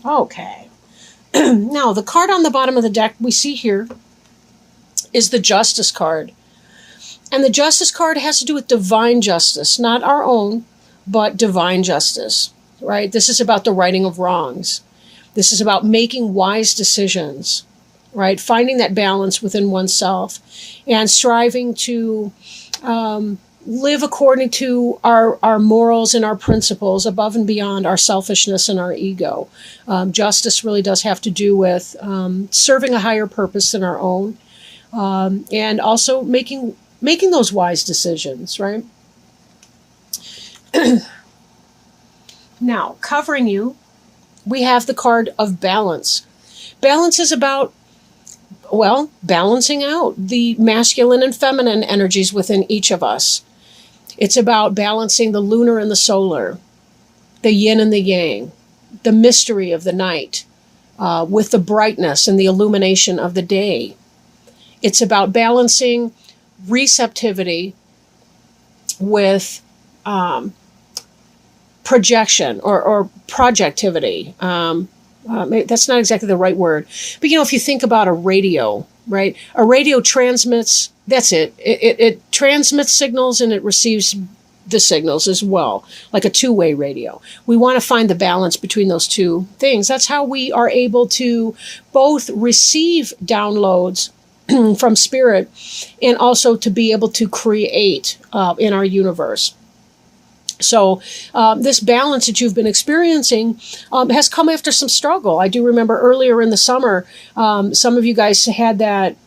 Okay. Now, the card on the bottom of the deck we see here is the Justice card. And the Justice card has to do with divine justice, not our own, but divine justice, right? This is about the righting of wrongs. This is about making wise decisions, right? Finding that balance within oneself and striving to live according to our morals and our principles above and beyond our selfishness and our ego. Justice really does have to do with serving a higher purpose than our own, and also making those wise decisions, right? Now, covering you, we have the card of balance. Balance is about, well, balancing out the masculine and feminine energies within each of us. It's about balancing the lunar and the solar, the yin and the yang, the mystery of the night, with the brightness and the illumination of the day. It's about balancing receptivity with projection or projectivity. That's not exactly the right word. But, if you think about a radio, right? A radio transmits, that's it. It transmits signals and it receives the signals as well, like a two-way radio. We want to find the balance between those two things. That's how we are able to both receive downloads from spirit and also to be able to create in our universe. So this balance that you've been experiencing has come after some struggle. I do remember earlier in the summer, some of you guys had that,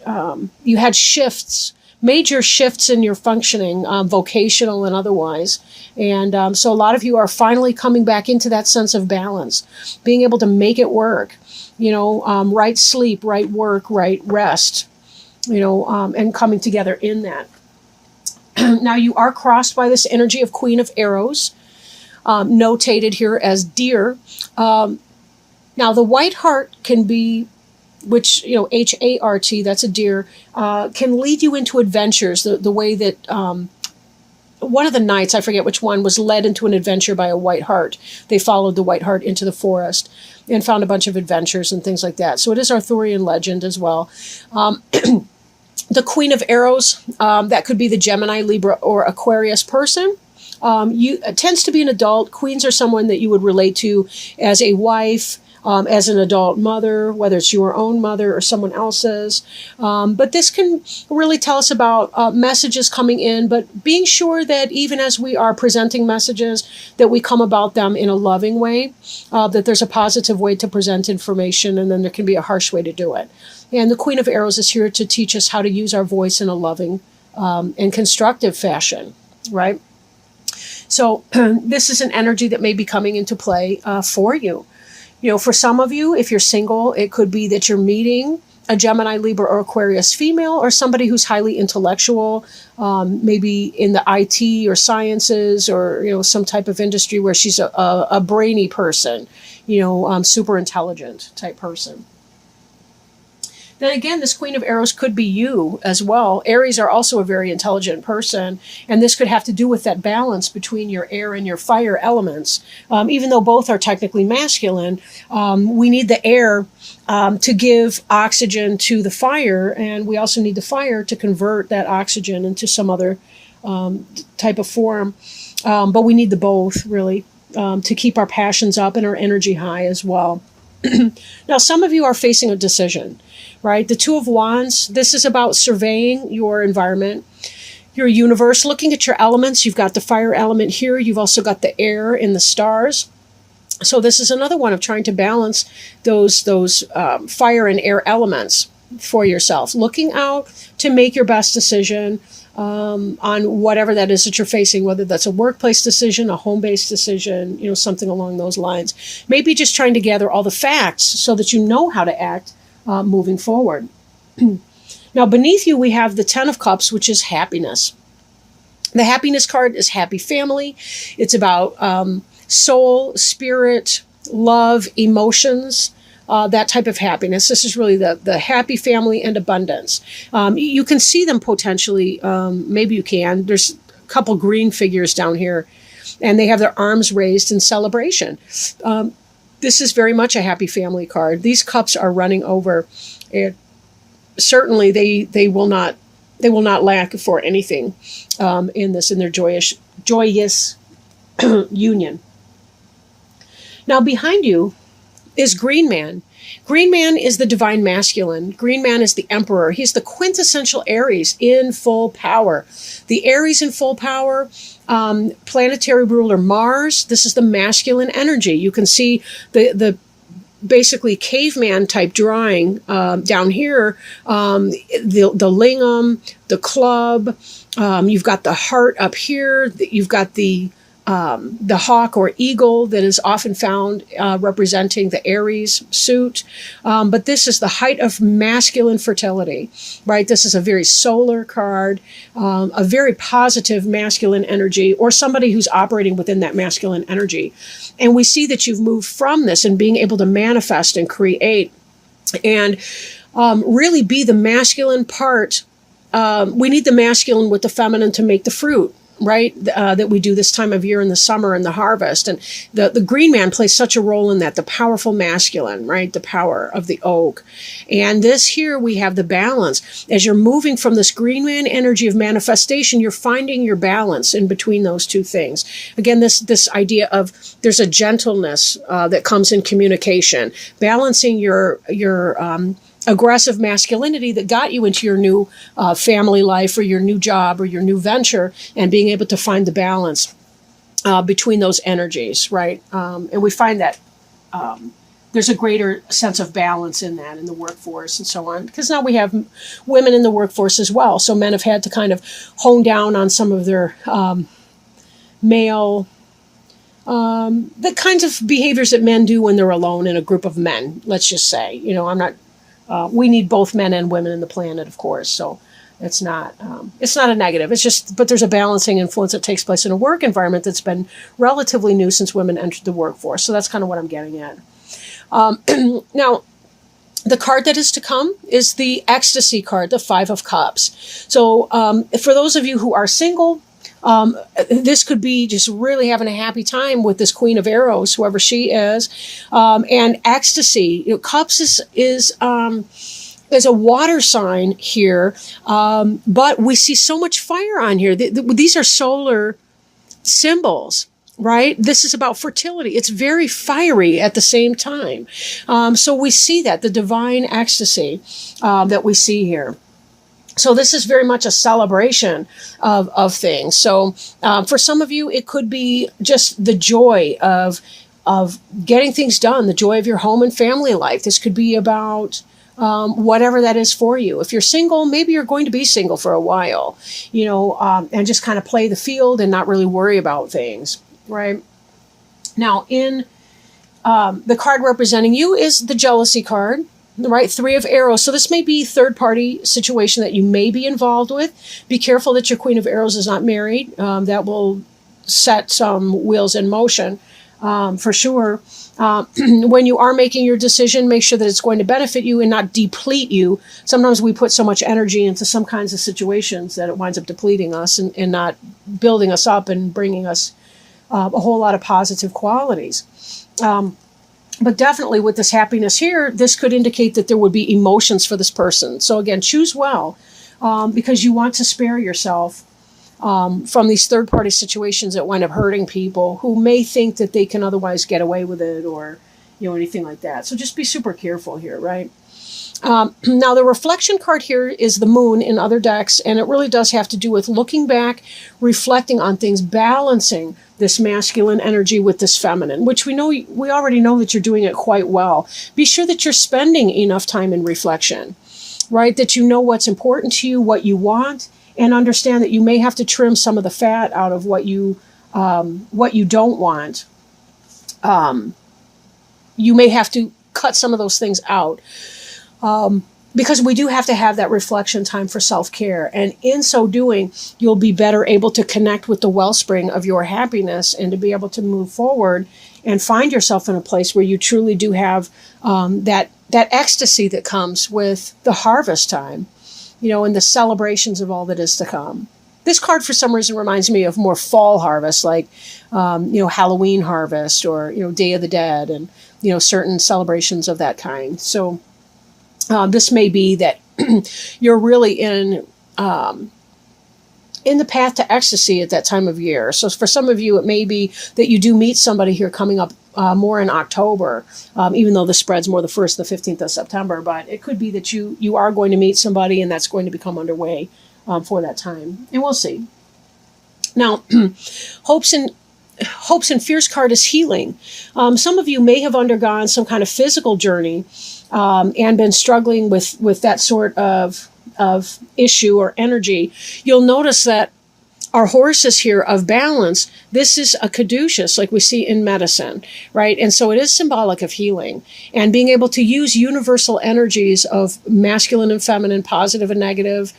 you had shifts, major shifts in your functioning, vocational and otherwise. And so a lot of you are finally coming back into that sense of balance, being able to make it work, right sleep, right work, right rest, and coming together in that. Now, you are crossed by this energy of Queen of Arrows, notated here as deer. Now, the white heart can be, which, H-A-R-T, that's a deer, can lead you into adventures the way that one of the knights, I forget which one, was led into an adventure by a white hart. They followed the white hart into the forest and found a bunch of adventures and things like that. So it is Arthurian legend as well. The Queen of Arrows, that could be the Gemini, Libra, or Aquarius person. Tends to be an adult. Queens are someone that you would relate to as a wife, as an adult mother, whether it's your own mother or someone else's. But this can really tell us about messages coming in, but being sure that even as we are presenting messages, that we come about them in a loving way, that there's a positive way to present information, and then there can be a harsh way to do it. And the Queen of Arrows is here to teach us how to use our voice in a loving and constructive fashion, right? So this is an energy that may be coming into play for you. For some of you, if you're single, it could be that you're meeting a Gemini, Libra, or Aquarius female, or somebody who's highly intellectual, maybe in the IT or sciences, or some type of industry where she's a brainy person, super intelligent type person. Then again, this Queen of Arrows could be you as well. Aries are also a very intelligent person, and this could have to do with that balance between your air and your fire elements. Even though both are technically masculine, we need the air to give oxygen to the fire, and we also need the fire to convert that oxygen into some other type of form. But we need the both, really, to keep our passions up and our energy high as well. Now, some of you are facing a decision, right? The Two of Wands, this is about surveying your environment, your universe, looking at your elements. You've got the fire element here. You've also got the air and the stars. So this is another one of trying to balance those fire and air elements for yourself, looking out to make your best decision on whatever that is that you're facing, whether that's a workplace decision, a home-based decision, something along those lines. Maybe just trying to gather all the facts so that you know how to act moving forward. Now, beneath you, we have the Ten of Cups, which is happiness. The happiness card is happy family. It's about soul, spirit, love, emotions, that type of happiness. This is really the happy family and abundance. You can see them potentially. Maybe you can. There's a couple green figures down here, and they have their arms raised in celebration. This is very much a happy family card. These cups are running over. And certainly they will not lack for anything in their joyous union. Now behind you is Green Man. Green Man is the divine masculine. Green Man is the emperor. He's the quintessential Aries in full power. The Aries in full power, planetary ruler Mars. This is the masculine energy. You can see the basically caveman type drawing down here. The lingam, the club. You've got the heart up here. You've got the hawk or eagle that is often found representing the Aries suit. But this is the height of masculine fertility, right? This is a very solar card, a very positive masculine energy, or somebody who's operating within that masculine energy. And we see that you've moved from this and being able to manifest and create and really be the masculine part. We need the masculine with the feminine to make the fruit, right? That we do this time of year in the summer and the harvest. And the Green Man plays such a role in that, the powerful masculine, right? The power of the oak. And this here, we have the balance. As you're moving from this Green Man energy of manifestation, you're finding your balance in between those two things. Again, this idea of there's a gentleness that comes in communication, balancing your aggressive masculinity that got you into your new family life or your new job or your new venture, and being able to find the balance between those energies, right? And we find that there's a greater sense of balance in that in the workforce and so on, because now we have women in the workforce as well. So men have had to kind of hone down on some of their male the kinds of behaviors that men do when they're alone in a group of men, let's just say. I'm not we need both men and women in the planet, of course. So it's not a negative. It's just, but there's a balancing influence that takes place in a work environment that's been relatively new since women entered the workforce. So that's kind of what I'm getting at. Now, the card that is to come is the ecstasy card, the Five of Cups. So for those of you who are single, this could be just really having a happy time with this Queen of Arrows, whoever she is. And ecstasy, cups is a water sign here. But we see so much fire on here. These are solar symbols, right? This is about fertility. It's very fiery at the same time. So we see that, the divine ecstasy that we see here. So this is very much a celebration of things. So for some of you, it could be just the joy of getting things done, the joy of your home and family life. This could be about whatever that is for you. If you're single, maybe you're going to be single for a while, and just kind of play the field and not really worry about things, right? Now, in the card representing you is the jealousy card. Right, Three of Arrows. So this may be a third-party situation that you may be involved with. Be careful that your Queen of Arrows is not married. That will set some wheels in motion for sure. When you are making your decision, make sure that it's going to benefit you and not deplete you. Sometimes we put so much energy into some kinds of situations that it winds up depleting us and not building us up and bringing us a whole lot of positive qualities. But definitely with this happiness here, this could indicate that there would be emotions for this person. So again, choose well because you want to spare yourself from these third-party situations that wind up hurting people who may think that they can otherwise get away with it or anything like that. So just be super careful here, right? Now, the reflection card here is the moon in other decks, and it really does have to do with looking back, reflecting on things, balancing this masculine energy with this feminine, which we already know that you're doing it quite well. Be sure that you're spending enough time in reflection, right? That you know what's important to you, what you want, and understand that you may have to trim some of the fat out of what you don't want. You may have to cut some of those things out. Because we do have to have that reflection time for self-care. And in so doing, you'll be better able to connect with the wellspring of your happiness and to be able to move forward and find yourself in a place where you truly do have that ecstasy that comes with the harvest time, and the celebrations of all that is to come. This card, for some reason, reminds me of more fall harvest, like, Halloween harvest, or, Day of the Dead, and, certain celebrations of that kind. So this may be that you're really in the path to ecstasy at that time of year. So for some of you, it may be that you do meet somebody here coming up more in October, even though the spread's more the 1st, the 15th of September. But it could be that you are going to meet somebody, and that's going to become underway for that time. And we'll see. Now, hopes and fears card is healing. Some of you may have undergone some kind of physical journey and been struggling with that sort of issue or energy. You'll notice that our horses here of balance, this is a caduceus, like we see in medicine, right? And so it is symbolic of healing and being able to use universal energies of masculine and feminine, positive and negative,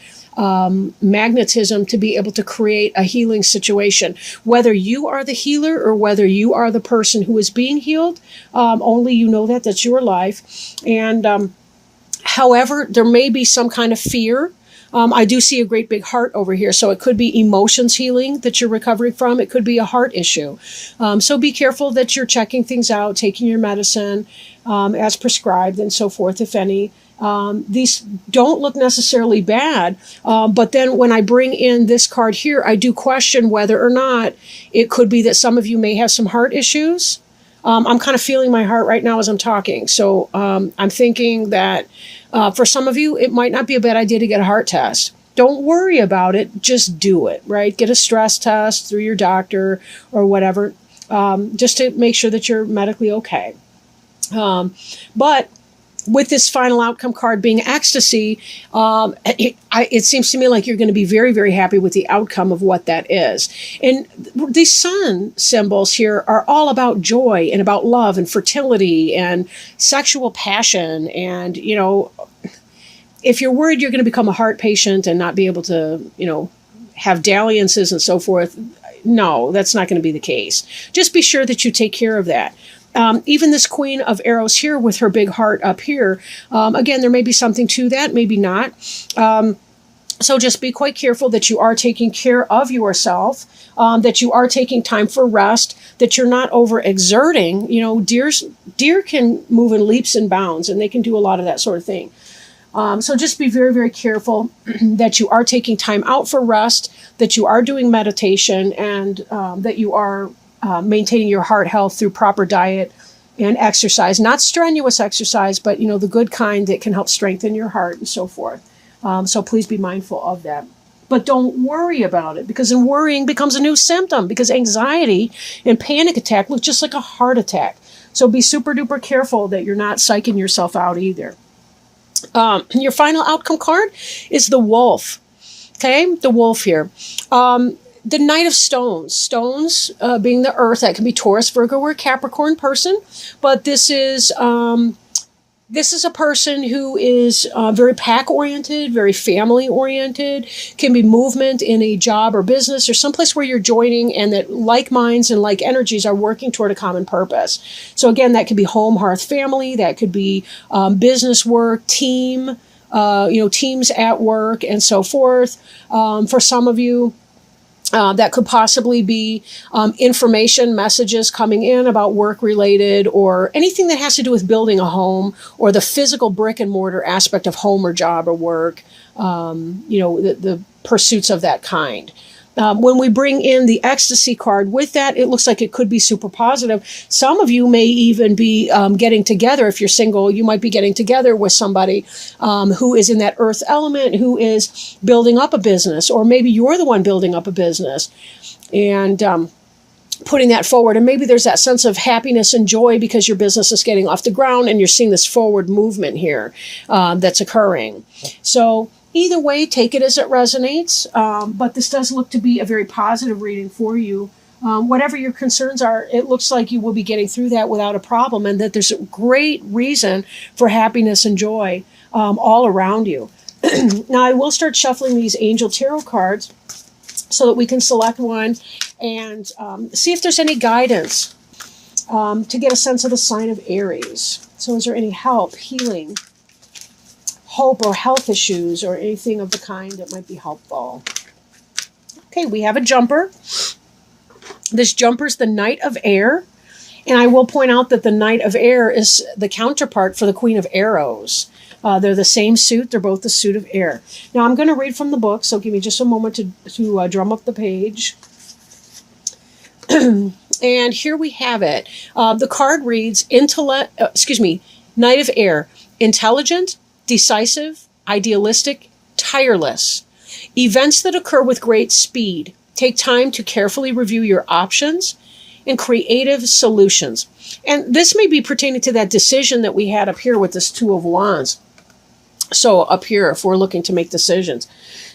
magnetism to be able to create a healing situation. Whether you are the healer or whether you are the person who is being healed, only you know that's your life. And however, there may be some kind of fear. I do see a great big heart over here. So it could be emotions healing that you're recovering from. It could be a heart issue. So be careful that you're checking things out, taking your medicine as prescribed and so forth, if any. These don't look necessarily bad, but then when I bring in this card here, I do question whether or not it could be that some of you may have some heart issues. I'm kind of feeling my heart right now as I'm talking. So I'm thinking that for some of you, it might not be a bad idea to get a heart test. Don't worry about it. Just do it, right? Get a stress test through your doctor or whatever, just to make sure that you're medically okay. But with this final outcome card being ecstasy, it seems to me like you're going to be very, very happy with the outcome of what that is. And these sun symbols here are all about joy and about love and fertility and sexual passion. And, if you're worried you're going to become a heart patient and not be able to, have dalliances and so forth, no, that's not going to be the case. Just be sure that you take care of that. Even this Queen of Arrows here with her big heart up here, again, there may be something to that, maybe not. So just be quite careful that you are taking care of yourself, that you are taking time for rest, that you're not overexerting. Deer can move in leaps and bounds, and they can do a lot of that sort of thing. So just be very, very careful that you are taking time out for rest, that you are doing meditation, and that you are maintaining your heart health through proper diet and exercise. Not strenuous exercise, but, the good kind that can help strengthen your heart and so forth. So please be mindful of that. But don't worry about it, because then worrying becomes a new symptom, because anxiety and panic attack look just like a heart attack. So be super duper careful that you're not psyching yourself out either. Your final outcome card is the wolf. Okay, the wolf here. The Knight of Stones. Stones being the earth, that can be Taurus, Virgo, or Capricorn person. But this is a person who is very pack-oriented, very family-oriented, can be movement in a job or business or someplace where you're joining, and that like minds and like energies are working toward a common purpose. So again, that could be home, hearth, family. That could be business work, team, teams at work, and so forth. For some of you, that could possibly be information, messages coming in about work-related, or anything that has to do with building a home, or the physical brick and mortar aspect of home or job or work, the pursuits of that kind. When we bring in the ecstasy card with that, it looks like it could be super positive. Some of you may even be getting together. If you're single, you might be getting together with somebody who is in that earth element, who is building up a business, or maybe you're the one building up a business and putting that forward. And maybe there's that sense of happiness and joy because your business is getting off the ground and you're seeing this forward movement here that's occurring. So either way, take it as it resonates, but this does look to be a very positive reading for you. Whatever your concerns are, it looks like you will be getting through that without a problem, and that there's a great reason for happiness and joy all around you. Now, I will start shuffling these Angel Tarot cards so that we can select one and see if there's any guidance to get a sense of the sign of Aries. So is there any help, healing, hope, or health issues, or anything of the kind that might be helpful? Okay, we have a jumper. This jumper's the Knight of Air. And I will point out that the Knight of Air is the counterpart for the Queen of Arrows. They're the same suit. They're both the suit of air. Now, I'm going to read from the book, so give me just a moment to drum up the page. And here we have it. The card reads, Knight of Air, intelligent, decisive, idealistic, tireless. Events that occur with great speed. Take time to carefully review your options and creative solutions. And this may be pertaining to that decision that we had up here with this Two of Wands. So up here, if we're looking to make decisions.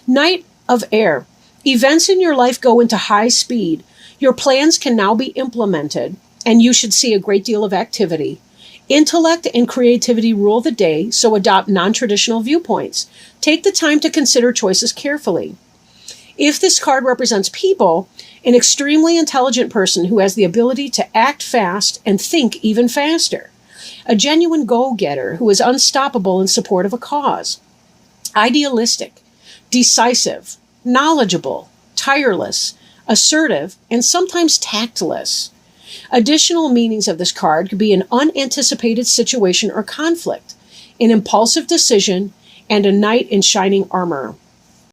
Knight of Air. Events in your life go into high speed. Your plans can now be implemented, and you should see a great deal of activity. Intellect and creativity rule the day, so adopt non-traditional viewpoints. Take the time to consider choices carefully. If this card represents people, an extremely intelligent person who has the ability to act fast and think even faster. A genuine go-getter who is unstoppable in support of a cause. Idealistic, decisive, knowledgeable, tireless, assertive, and sometimes tactless. Additional meanings of this card could be an unanticipated situation or conflict, an impulsive decision, and a knight in shining armor.